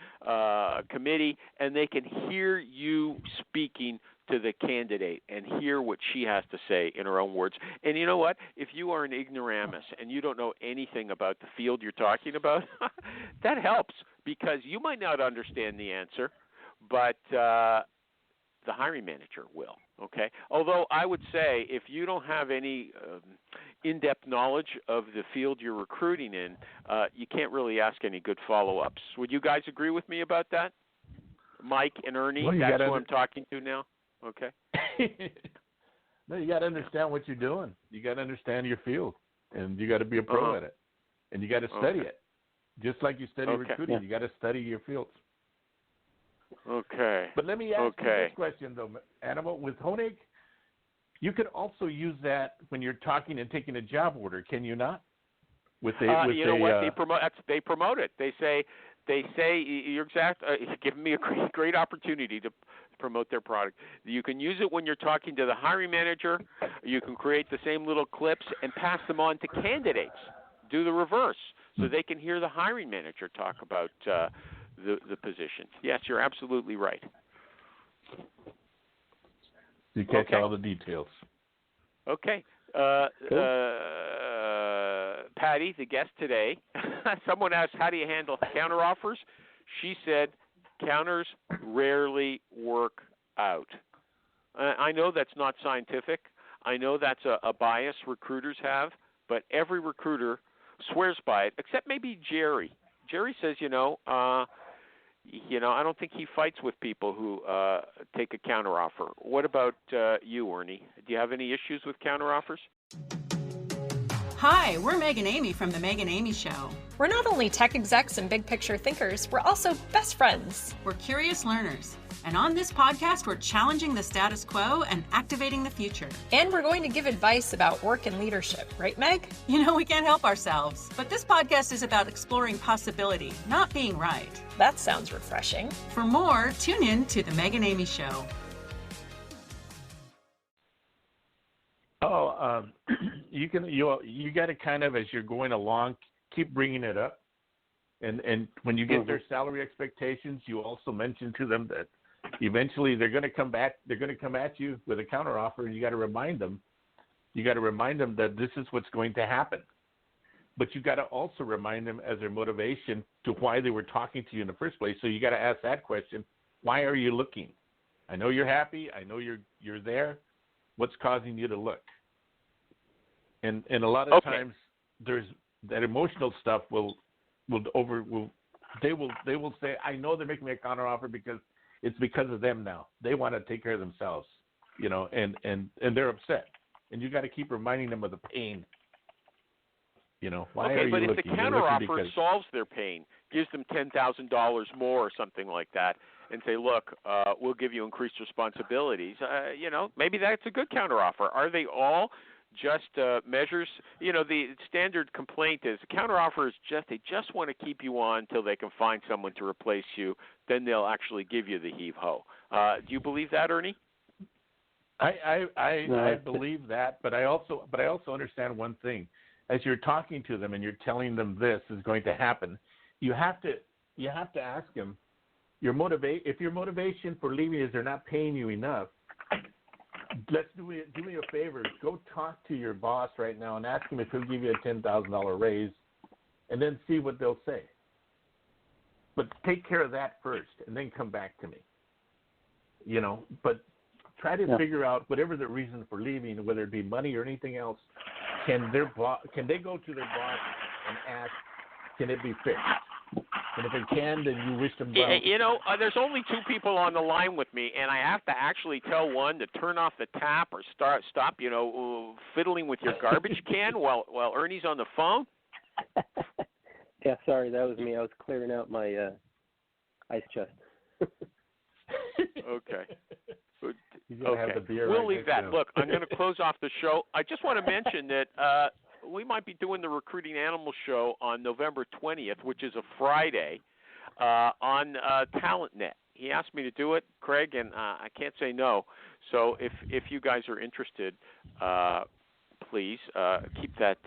committee, and they can hear you speaking to the candidate and hear what she has to say in her own words. And you know what? If you are an ignoramus and you don't know anything about the field you're talking about, that helps, because you might not understand the answer, but the hiring manager will. Okay. Although I would say if you don't have any in-depth knowledge of the field you're recruiting in, you can't really ask any good follow-ups. Would you guys agree with me about that? Mike and Ernie, well, that's who I'm talking to now. Okay. No, you got to understand what you're doing. You got to understand your field, and you got to be a pro at it, and you got to study it, just like you study recruiting. Yeah. You got to study your fields. Okay. But let me ask you this question, though, Animal. With Honeit, you could also use that when you're talking and taking a job order, can you not? They promote it. They say you're exact. Giving me a great opportunity to promote their product. You can use it when you're talking to the hiring manager. You can create the same little clips and pass them on to candidates. Do the reverse, so they can hear the hiring manager talk about the position. Yes, you're absolutely right. You catch all the details. Okay. Cool. Patti, the guest today, someone asked, how do you handle counteroffers? She said, counters rarely work out. I know that's not scientific. I know that's a bias recruiters have, but every recruiter swears by it, except maybe Jerry. Jerry says, I don't think he fights with people who take a counteroffer. What about you, Ernie? Do you have any issues with counteroffers? Hi, we're Meg and Amy from The Meg and Amy Show. We're not only tech execs and big picture thinkers, we're also best friends. We're curious learners. And on this podcast, we're challenging the status quo and activating the future. And we're going to give advice about work and leadership, right, Meg? We can't help ourselves. But this podcast is about exploring possibility, not being right. That sounds refreshing. For more, tune in to The Meg and Amy Show. You got to kind of, as you're going along, keep bringing it up, and when you get their salary expectations, you also mention to them that eventually they're going to come back. They're going to come at you with a counteroffer, and you got to remind them. You got to remind them that this is what's going to happen, but you got to also remind them as their motivation to why they were talking to you in the first place. So you got to ask that question: why are you looking? I know you're happy. I know you're there. What's causing you to look? And a lot of times there's that emotional stuff they will say, I know they're making me a counteroffer because it's because of them now. They want to take care of themselves, and they're upset. And you got to keep reminding them of the pain. Why are you looking? But if the counteroffer solves their pain, gives them $10,000 more or something like that, and say, look, we'll give you increased responsibilities, maybe that's a good counteroffer. Are they all just measures? The standard complaint is the counteroffer is they just want to keep you on until they can find someone to replace you. Then they'll actually give you the heave-ho. Do you believe that, Ernie? I believe that, but I also understand one thing. As you're talking to them and you're telling them this is going to happen, you have to ask them if your motivation for leaving is they're not paying you enough. Do me a favor. Go talk to your boss right now and ask him if he'll give you a $10,000 raise, and then see what they'll say. But take care of that first, and then come back to me. But try to figure out whatever the reason for leaving, whether it be money or anything else. Can they go to their boss and ask, can it be fixed? And if it can, then you wish them well. There's only two people on the line with me, and I have to actually tell one to turn off the tap or stop, fiddling with your garbage can while Ernie's on the phone. Yeah, sorry, that was me. I was clearing out my ice chest. Okay. Have the beer we'll right leave that. now. Look, I'm going to close off the show. I just want to mention that we might be doing the Recruiting Animal Show on November 20th, which is a Friday, on TalentNet. He asked me to do it, Craig, and I can't say no. So if you guys are interested, please keep that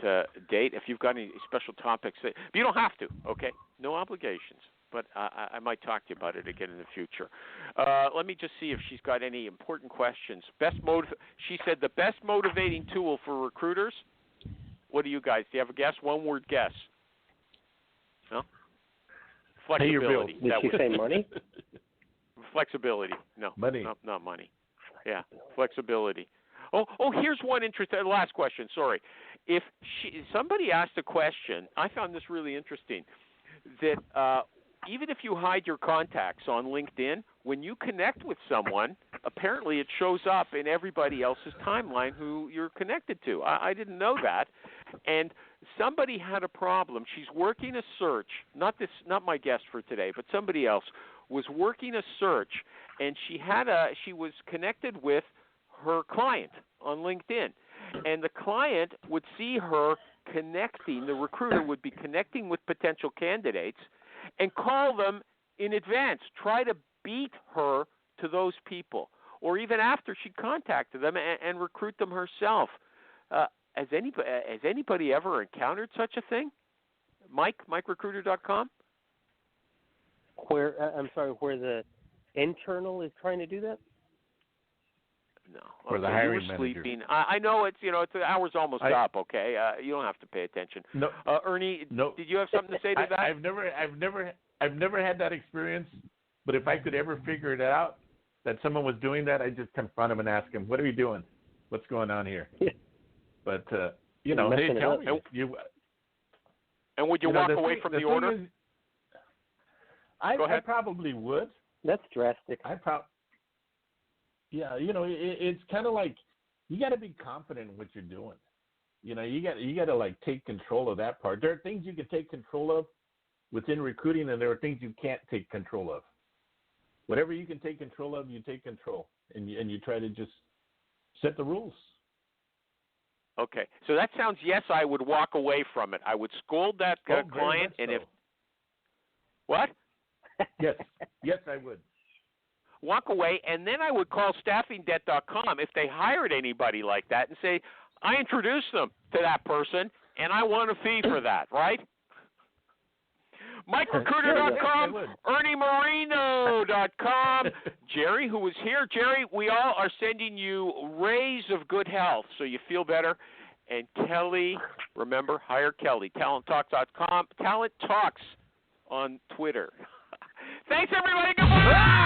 date. If you've got any special topics, but you don't have to, okay? No obligations. But I might talk to you about it again in the future. Let me just see if she's got any important questions. She said the best motivating tool for recruiters. What do you guys? Do you have a guess? One-word guess. No? Flexibility. Did she say money? Flexibility. No. Money. No, not money. Yeah, flexibility. Oh, here's one interesting. Last question. Sorry. If somebody asked a question, I found this really interesting. That even if you hide your contacts on LinkedIn, when you connect with someone, apparently it shows up in everybody else's timeline who you're connected to. I didn't know that. And somebody had a problem. She's working a search, not my guest for today, but somebody else was working a search, and she was connected with her client on LinkedIn. And the client would see her connecting, the recruiter would be connecting with potential candidates and call them in advance, try to beat her to those people, or even after she contacted them and recruit them herself. Has anybody ever encountered such a thing? MikeRecruiter.com? Where the internal is trying to do that? No. Or the hiring manager. Sleeping. I know it's the hour's almost up. Okay, you don't have to pay attention. No. Ernie, no. Did you have something to say to that? I've never had that experience. But if I could ever figure it out that someone was doing that, I'd just confront them and ask them, "What are you doing? What's going on here?" Yeah. But hey, tell me. And would you walk away from the order? I probably would. That's drastic. Yeah, it's kind of like you got to be confident in what you're doing. You got to like take control of that part. There are things you can take control of within recruiting, and there are things you can't take control of. Whatever you can take control of, you take control, and you try to just set the rules. Okay, so that sounds yes. I would walk away from it. I would scold that client, and if what? Yes, I would. Walk away, and then I would call staffingdebt.com if they hired anybody like that and say, I introduced them to that person, and I want a fee for that, right? MikeRecruiter.com, ErnieMarino.com. Jerry, who was here. Jerry, we all are sending you rays of good health so you feel better. And Kelly, remember, hire Kelly, TalentTalks.com, Talent Talks on Twitter. Thanks, everybody. Goodbye.